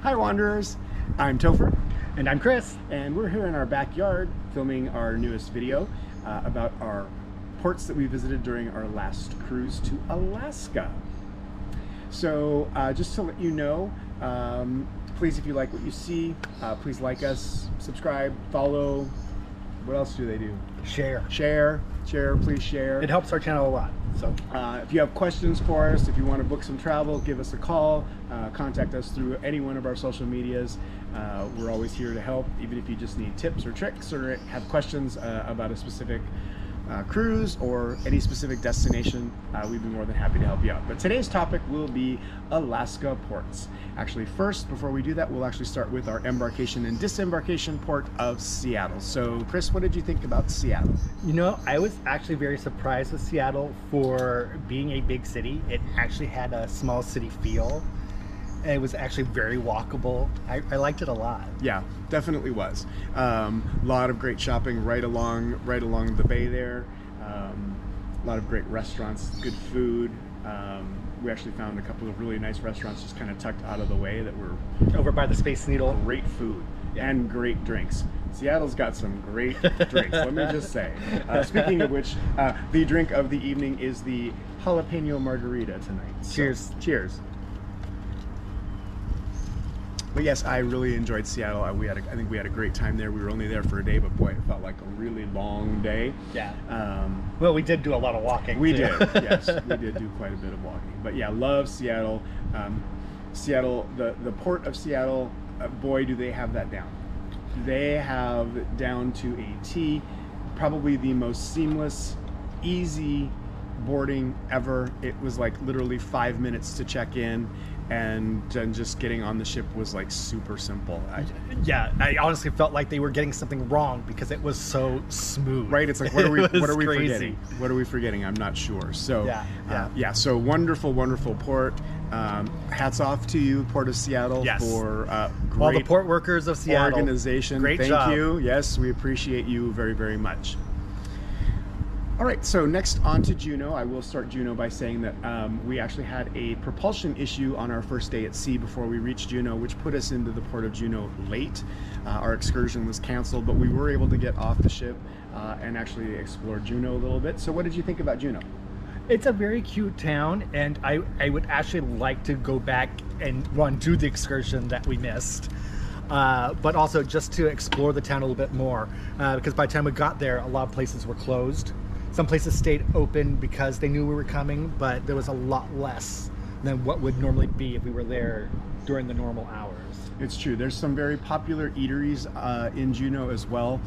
Hi Wanderers, I'm Topher. And I'm Chris. And we're here in our backyard filming our newest video about our ports that we visited during our last cruise to Alaska. So just to let you know, please, if you like what you see, please like us, subscribe, follow. What else do they do? Share. Please share. It helps our channel a lot. So if you have questions for us, if you want to book some travel, give us a call, contact us through any one of our social medias. We're always here to help, even if you just need tips or tricks or have questions about a specific cruise or any specific destination. We'd be more than happy to help you out. But today's topic will be Alaska ports. Actually, first, before we do that, we'll actually start with our embarkation and disembarkation port of Seattle. So Chris, what did you think about Seattle? You know, I was actually very surprised with Seattle for being a big city. It actually had a small city feel. It was actually very walkable. I liked it a lot. Yeah, definitely was. A lot of great shopping right along the bay there. A lot of great restaurants, good food. We actually found a couple of really nice restaurants just kind of tucked out of the way that were over by the Space Needle. Great food and great drinks. Seattle's got some great drinks, let me just say. Speaking of which, the drink of the evening is the jalapeno margarita tonight. Cheers. So, cheers. But yes, I really enjoyed Seattle. I think we had a great time there. We were only there for a day, but boy, it felt like a really long day. Yeah. Well, we did do a lot of walking. We did, yes. We did do quite a bit of walking. But yeah, love Seattle. Seattle, the port of Seattle, boy, do they have that down. They have down to a T, probably the most seamless, easy boarding ever. It was like literally 5 minutes to check in, and then just getting on the ship was like super simple. I honestly felt like they were getting something wrong because it was so smooth. Right? It's like, what are we crazy. forgetting? What are we forgetting? I'm not sure. So yeah. So wonderful port. Hats off to you, Port of Seattle, for great all the port workers of Seattle organization. Great Thank job. you. Yes, we appreciate you very, very much. All right, so next on to Juneau. I will start Juneau by saying that we actually had a propulsion issue on our first day at sea before we reached Juneau, which put us into the port of Juneau late. Our excursion was canceled, but we were able to get off the ship and actually explore Juneau a little bit. So what did you think about Juneau? It's a very cute town, and I would actually like to go back and do the excursion that we missed. But also just to explore the town a little bit more, because by the time we got there, a lot of places were closed. Some places stayed open because they knew we were coming, but there was a lot less than what would normally be if we were there during the normal hours. It's true. There's some very popular eateries in Juneau as well.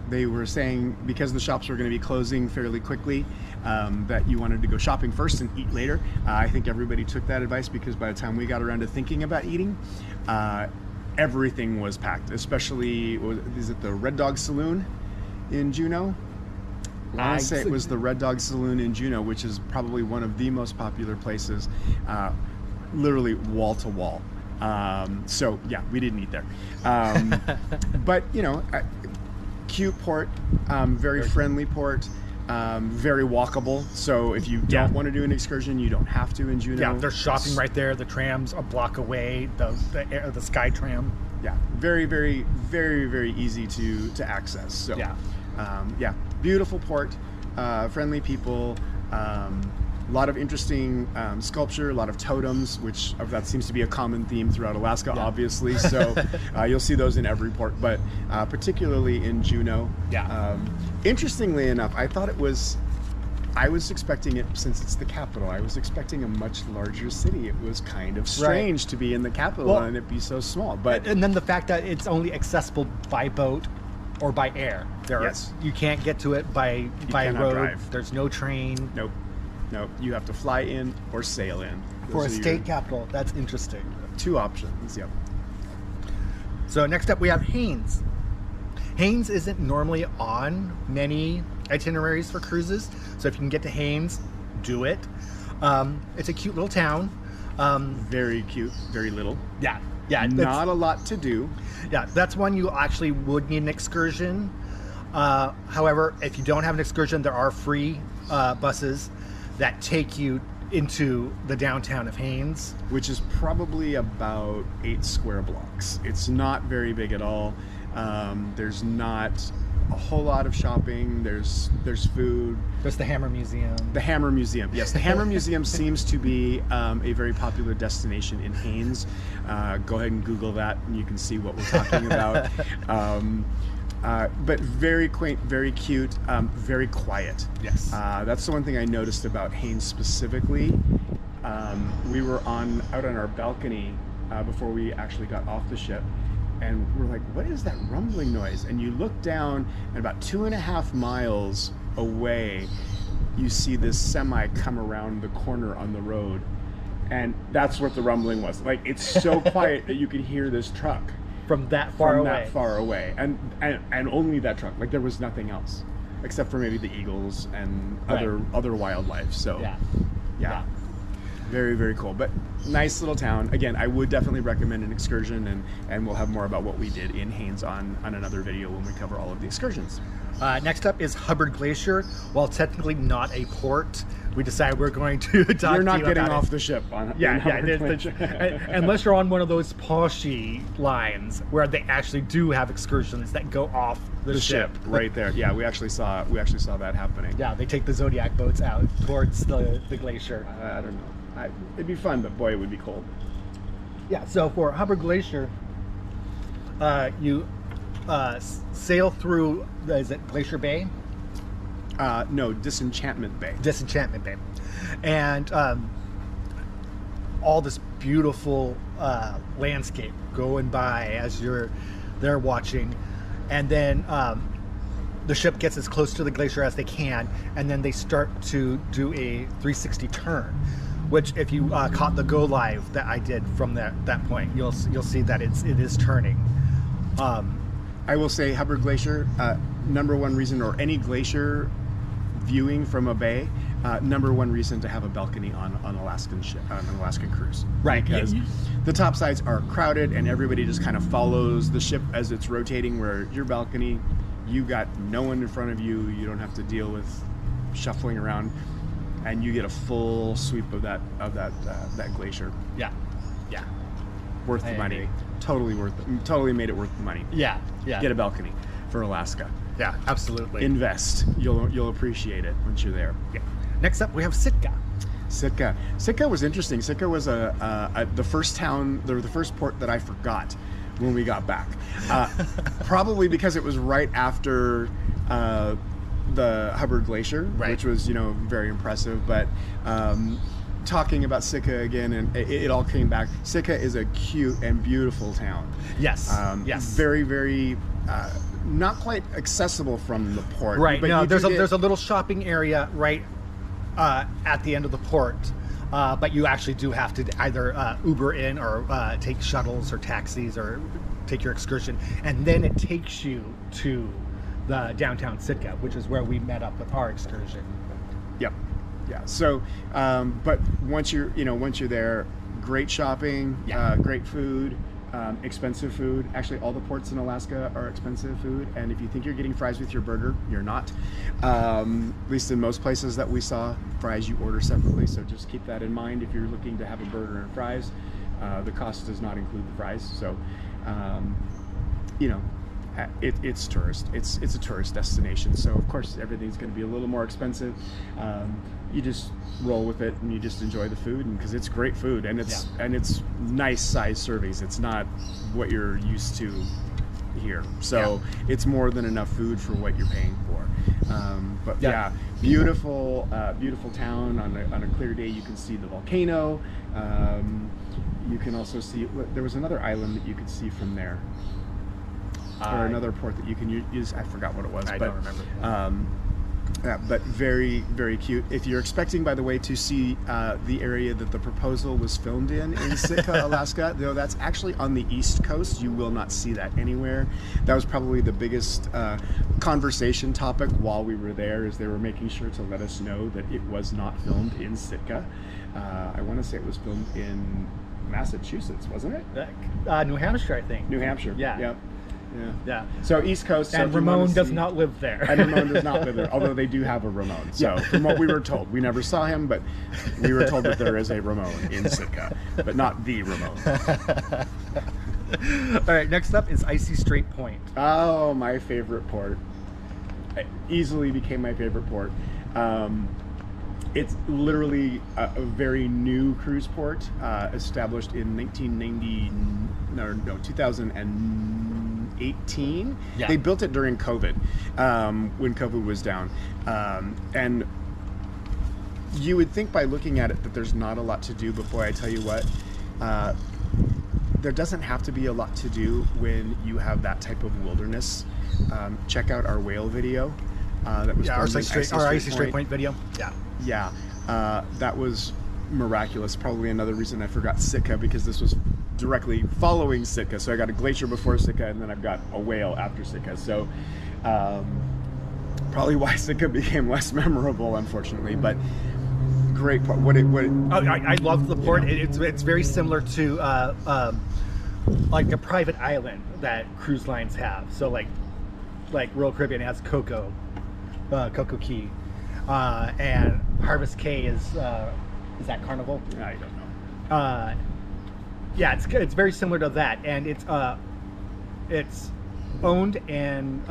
They were saying because the shops were going to be closing fairly quickly, that you wanted to go shopping first and eat later. I think everybody took that advice because by the time we got around to thinking about eating, everything was packed, especially, is it the Red Dog Saloon in Juneau? I want to say it was the Red Dog Saloon in Juneau, which is probably one of the most popular places, literally wall to wall. So yeah, we didn't eat there. But you know, cute port, very friendly port, very walkable. So if you don't want to do an excursion, you don't have to in Juneau. Yeah, there's shopping right there. The tram's a block away. The Sky Tram. Yeah, very, very, very, very easy to access. So yeah, beautiful port, friendly people, a lot of interesting sculpture, a lot of totems, which that seems to be a common theme throughout Alaska, obviously. So you'll see those in every port, but particularly in Juneau. Interestingly enough, I was expecting it, since it's the capital, I was expecting a much larger city. It was kind of strange to be in the capital and it be so small. But and then the fact that it's only accessible by boat or by air. You can't get to it by road. Drive. There's no train. Nope. You have to fly in or sail in. For a state capital. That's interesting. Two options. Yep. So next up we have Haines. Haines isn't normally on many itineraries for cruises, so if you can get to Haines, do it. It's a cute little town. Very cute. Very little. Yeah. Not a lot to do. Yeah, that's one you actually would need an excursion. However, if you don't have an excursion, there are free buses that take you into the downtown of Haines. Which is probably about 8 square blocks. It's not very big at all. There's not a whole lot of shopping. There's food. There's the Hammer Museum. The Hammer Museum, yes. The Hammer Museum seems to be a very popular destination in Haines. Go ahead and Google that, and you can see what we're talking about. But very quaint, very cute, very quiet. Yes. That's the one thing I noticed about Haines specifically. We were out on our balcony before we actually got off the ship. And we're like, what is that rumbling noise? And you look down, and about 2.5 miles away, you see this semi come around the corner on the road. And that's what the rumbling was. Like, it's so quiet that you could hear this truck. From that far away. And only that truck. Like, there was nothing else. Except for maybe the eagles and other wildlife. So, yeah. Very, very cool. But nice little town. Again, I would definitely recommend an excursion, and we'll have more about what we did in Haines on another video when we cover all of the excursions. Next up is Hubbard Glacier. While technically not a port, we decided we're going to talk You're not to you getting about off it. the ship on Hubbard Glacier. Unless you're on one of those poshy lines where they actually do have excursions that go off the ship. Right there. Yeah, we actually saw that happening. Yeah, they take the Zodiac boats out towards the glacier. I don't know. It'd be fun, but boy, it would be cold. Yeah, so for Hubbard Glacier, you sail through, is it Glacier Bay? No, Disenchantment Bay. Disenchantment Bay. And all this beautiful landscape going by as you're there watching. And then the ship gets as close to the glacier as they can, and then they start to do a 360 turn. Which, if you caught the go live that I did from that point, you'll see that it is turning. I will say Hubbard Glacier, number one reason, or any glacier viewing from a bay, number one reason to have a balcony on an Alaskan cruise. Right. Because the top sides are crowded, and everybody just kind of follows the ship as it's rotating. Where your balcony, you got no one in front of you. You don't have to deal with shuffling around. And you get a full sweep of that glacier. Yeah. Worth the money. Totally worth it. Totally made it worth the money. Yeah. Get a balcony for Alaska. Yeah, absolutely. Invest. You'll appreciate it once you're there. Yeah. Next up, we have Sitka. Sitka was interesting. Sitka was the first town, the first port that I forgot when we got back. Probably because it was right after the Hubbard Glacier, which was, very impressive. But talking about Sitka again, and it all came back. Sitka is a cute and beautiful town. Yes. Very, very not quite accessible from the port. Right. But no, there's a little shopping area right at the end of the port. But you actually do have to either Uber in or take shuttles or taxis or take your excursion, and then it takes you to the downtown Sitka, which is where we met up with our excursion. Yep. Yeah. So, but once you're there, great shopping, great food, expensive food. Actually, all the ports in Alaska are expensive food, and if you think you're getting fries with your burger, you're not. At least in most places that we saw, fries you order separately. So just keep that in mind if you're looking to have a burger and fries. The cost does not include the fries. So, it's tourist. It's a tourist destination, so of course everything's going to be a little more expensive. You just roll with it and you just enjoy the food, and because it's great food and it's nice size servings. It's not what you're used to here, so it's more than enough food for what you're paying for. But beautiful town. On a clear day, you can see the volcano. You can also see there was another island that you could see from there. Or another port that you can use. I forgot what it was. I don't remember. But very, very cute. If you're expecting, by the way, to see the area that the proposal was filmed in Sitka, Alaska, though that's actually on the East Coast, you will not see that anywhere. That was probably the biggest conversation topic while we were there, is they were making sure to let us know that it was not filmed in Sitka. I want to say it was filmed in Massachusetts, wasn't it? New Hampshire, I think. New Hampshire. Yeah. Yep. Yeah. So East Coast. And so Ramon does not live there. And Ramon does not live there, although they do have a Ramon. So from what we were told, we never saw him, but we were told that there is a Ramon in Sitka, but not the Ramon. All right, next up is Icy Strait Poin. Oh, my favorite port. It easily became my favorite port. It's literally a very new cruise port, established in 2018. Yeah. They built it during COVID, when COVID was down. And you would think by looking at it that there's not a lot to do, but boy, I tell you what, there doesn't have to be a lot to do when you have that type of wilderness. Check out our whale video. That was Our Icy Strait Poin Poin video. Yeah, that was miraculous. Probably another reason I forgot Sitka, because this was directly following Sitka. So I got a glacier before Sitka, and then I've got a whale after Sitka. So probably why Sitka became less memorable, unfortunately. But great part. I love the port. It's very similar to like a private island that cruise lines have. So like Royal Caribbean has Coco Key. And Harvest Caye is that Carnival? I don't know. Yeah, it's very similar to that, and it's owned and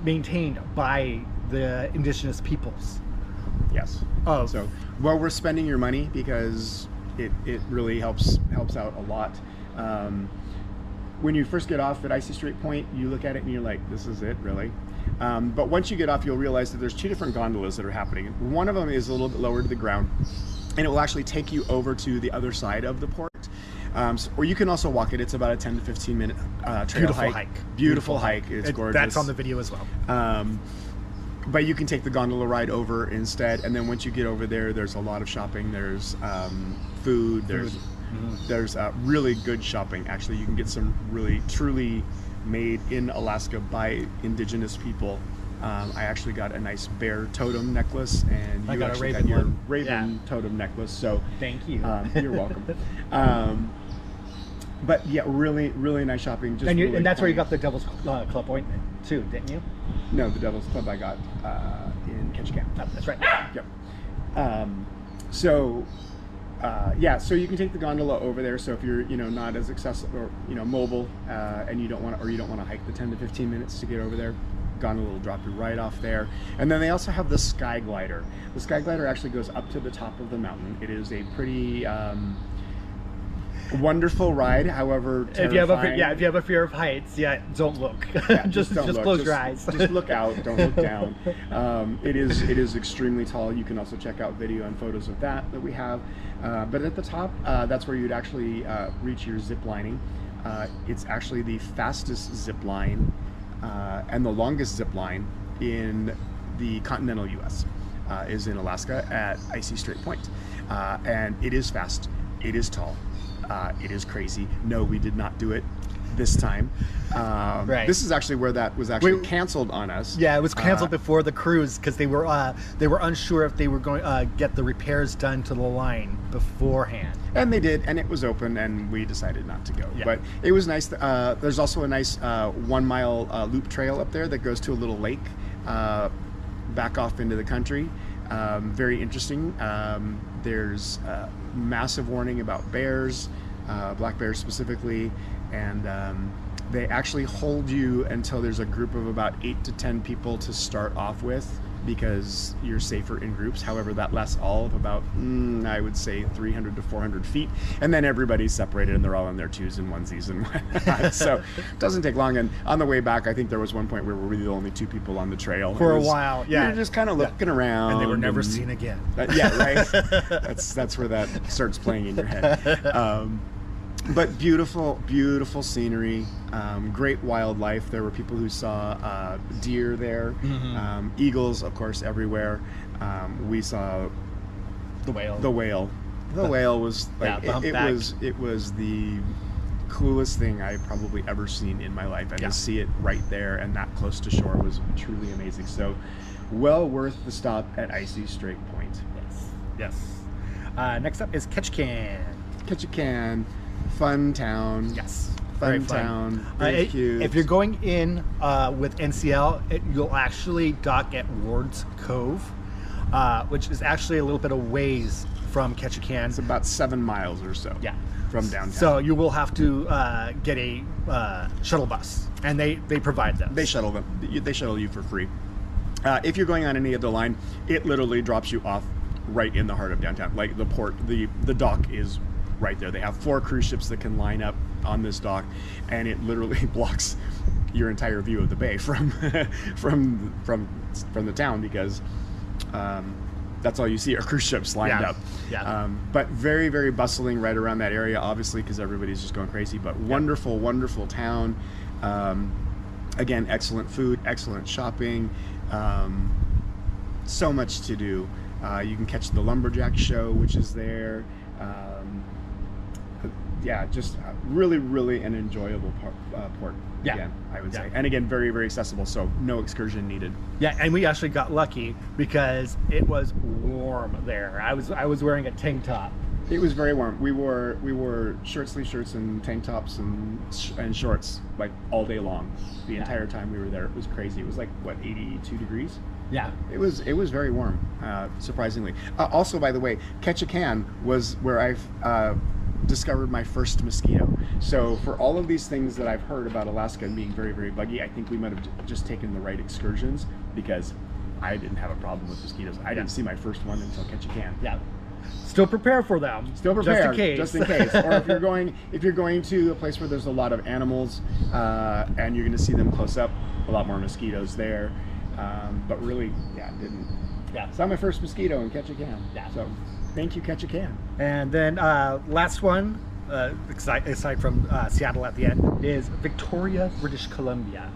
maintained by the indigenous peoples. Yes. So well worth spending your money, because it really helps out a lot. When you first get off at Icy Strait Poin, you look at it and you're like, this is it, really? But once you get off, you'll realize that there's two different gondolas that are happening. One of them is a little bit lower to the ground, and it will actually take you over to the other side of the port. Or you can also walk it. It's about a 10 to 15 minute trail hike. Beautiful hike. It's gorgeous. That's on the video as well. But you can take the gondola ride over instead, and then once you get over there, there's a lot of shopping. There's food. There's really good shopping. Actually, you can get some really truly made in Alaska by indigenous people. I actually got a nice bear totem necklace, and you got actually a got raven your one. raven totem necklace. So thank you. You're welcome. But yeah, really nice shopping. Just and that's where you got the Devil's Club ointment too, didn't you? No, the Devil's Club I got in Ketchikan. Oh, that's right. Yep. So you can take the gondola over there. So if you're not as accessible or mobile, and you don't want to hike the 10 to 15 minutes to get over there, gondola will drop you right off there. And then they also have the sky glider. The sky glider actually goes up to the top of the mountain. It is a pretty wonderful ride, however terrifying. If you have a fear of heights, don't look. Yeah, just close your eyes. Just look out. Don't look down. It is extremely tall. You can also check out video and photos of that we have. But at the top, that's where you'd actually reach your zip lining. It's actually the fastest zip line and the longest zip line in the continental U.S. Is in Alaska at Icy Strait Poin. And it is fast. It is tall. It is crazy. No, we did not do it this time. Right. This is actually where that was actually canceled on us. Yeah, it was canceled before the cruise because they were unsure if they were going to get the repairs done to the line beforehand. And they did, and it was open, and we decided not to go. Yeah. But it was nice. There's also a nice 1 mile loop trail up there that goes to a little lake back off into the country. Very interesting. There's massive warning about bears, black bears specifically, and they actually hold you until there's a group of about 8 to 10 people to start off with, because you're safer in groups. However, that lasts all of about, I would say, 300 to 400 feet, and then everybody's separated and they're all in their twos and onesies and whatnot. So it doesn't take long. And on the way back, I think there was one point where we were the only 2 people on the trail. For a while, yeah. You're just kind of looking around. And they were never seen again. Yeah, right? That's where that starts playing in your head. But beautiful, beautiful scenery, great wildlife. There were people who saw deer there, eagles, of course, everywhere. We saw the whale. The whale was like it was the coolest thing I've probably ever seen in my life, and to see it right there and that close to shore was truly amazing. So, well worth the stop at Icy Strait Poin. Yes. Next up is Ketchikan. Ketchikan. Fun town. Yes. Very fun fun. town. Very cute. If you're going in with NCL, you'll actually dock at Ward's Cove, which is actually a little bit of ways from Ketchikan. It's about 7 miles or so. Yeah. From downtown. So you will have to get a shuttle bus, and they provide them. They shuttle them. They shuttle you for free. If you're going on any other line, it literally drops you off right in the heart of downtown. Like the port, the dock is right there. They have 4 cruise ships that can line up on this dock, and it literally blocks your entire view of the bay from the town, because that's all you see are cruise ships lined up. Yeah. But very, very bustling right around that area, obviously, because everybody's just going crazy. But wonderful, wonderful town. Again, excellent food, excellent shopping. So much to do. You can catch the lumberjack show, which is there. Yeah, just really, really an enjoyable port. Yeah. Again, I would Yeah. say. And again, very, very accessible, so no excursion needed. Yeah, and we actually got lucky because it was warm there. I was wearing a tank top. It was very warm. We wore short sleeve shirts and tank tops and shorts like all day long. The entire time we were there, it was crazy. It was like what, 82 degrees? Yeah. It was very warm, surprisingly. Also, by the way, Ketchikan was where I've discovered my first mosquito. So for all of these things that I've heard about Alaska and being very, very buggy, I think we might have just taken the right excursions, because I didn't have a problem with mosquitoes. I didn't see my first one until Ketchikan. Yeah. Still prepare for them. Still prepare, just in case. Or if you're going to a place where there's a lot of animals and you're going to see them close up, a lot more mosquitoes there. But really, didn't. Yeah. Saw my first mosquito in Ketchikan. Yeah. So, thank you, Ketchikan. And then last one, aside from Seattle at the end, is Victoria, British Columbia.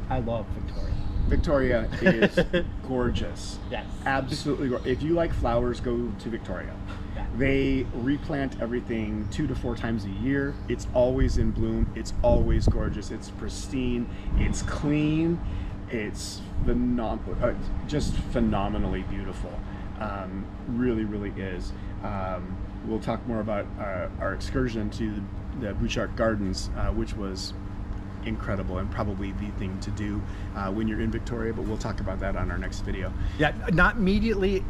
I love Victoria. Victoria is gorgeous. Yes. Absolutely gorgeous. If you like flowers, go to Victoria. Yeah. They replant everything 2 to 4 times a year. It's always in bloom. It's always gorgeous. It's pristine. It's clean. It's just phenomenally beautiful. Really, really is. We'll talk more about our excursion to the Butchart Gardens, which was incredible and probably the thing to do when you're in Victoria, but we'll talk about that on our next video. Yeah, not immediately,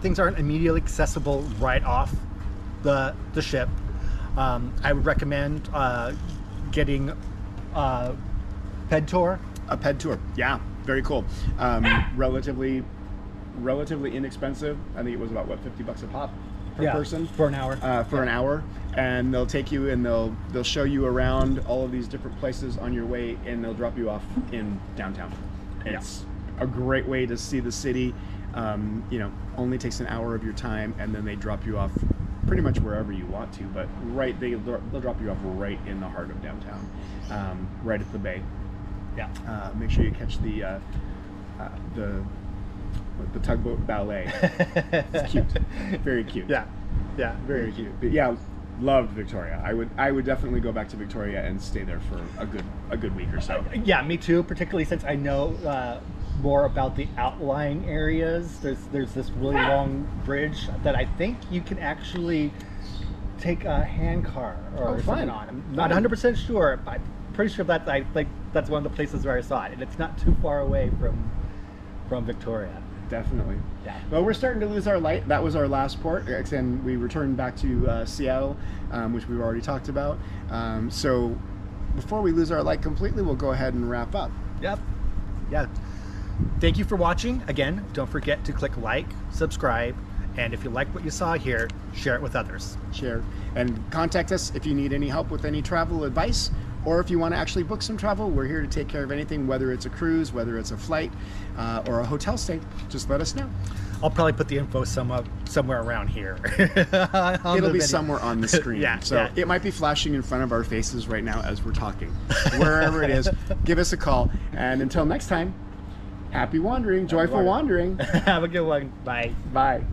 things aren't immediately accessible right off the ship. I would recommend getting a ped tour. A ped tour, yeah, very cool. Relatively inexpensive. I think it was about what, $50 a pop per person for an hour. An hour, and they'll take you and they'll show you around all of these different places on your way, and they'll drop you off in downtown. It's a great way to see the city. Only takes an hour of your time, and then they drop you off pretty much wherever you want to, but they'll drop you off right in the heart of downtown, right at the bay. Yeah. Make sure you catch the tugboat ballet. It's cute, very cute. Yeah, very cute. But yeah, loved Victoria. I would definitely go back to Victoria and stay there for a good week or so. Yeah, me too. Particularly since I know more about the outlying areas. There's this really long bridge that I think you can actually take a hand car or something on. I'm not 100% sure, but I'm pretty sure that's one of the places where I saw it, and it's not too far away from Victoria. Definitely. Yeah. Well, we're starting to lose our light. That was our last port, and we returned back to Seattle, which we've already talked about. So before we lose our light completely, we'll go ahead and wrap up. Yep. Yeah. Thank you for watching. Again, don't forget to click like, subscribe, and if you like what you saw here, share it with others. Share. And contact us if you need any help with any travel advice, or if you want to actually book some travel. We're here to take care of anything, whether it's a cruise, whether it's a flight, or a hotel stay. Just let us know. I'll probably put the info somewhere around here. It'll be somewhere on the screen. Yeah. It might be flashing in front of our faces right now as we're talking. Wherever it is, give us a call. And until next time, happy wandering, joyful wandering. Have a good one. Bye. Bye.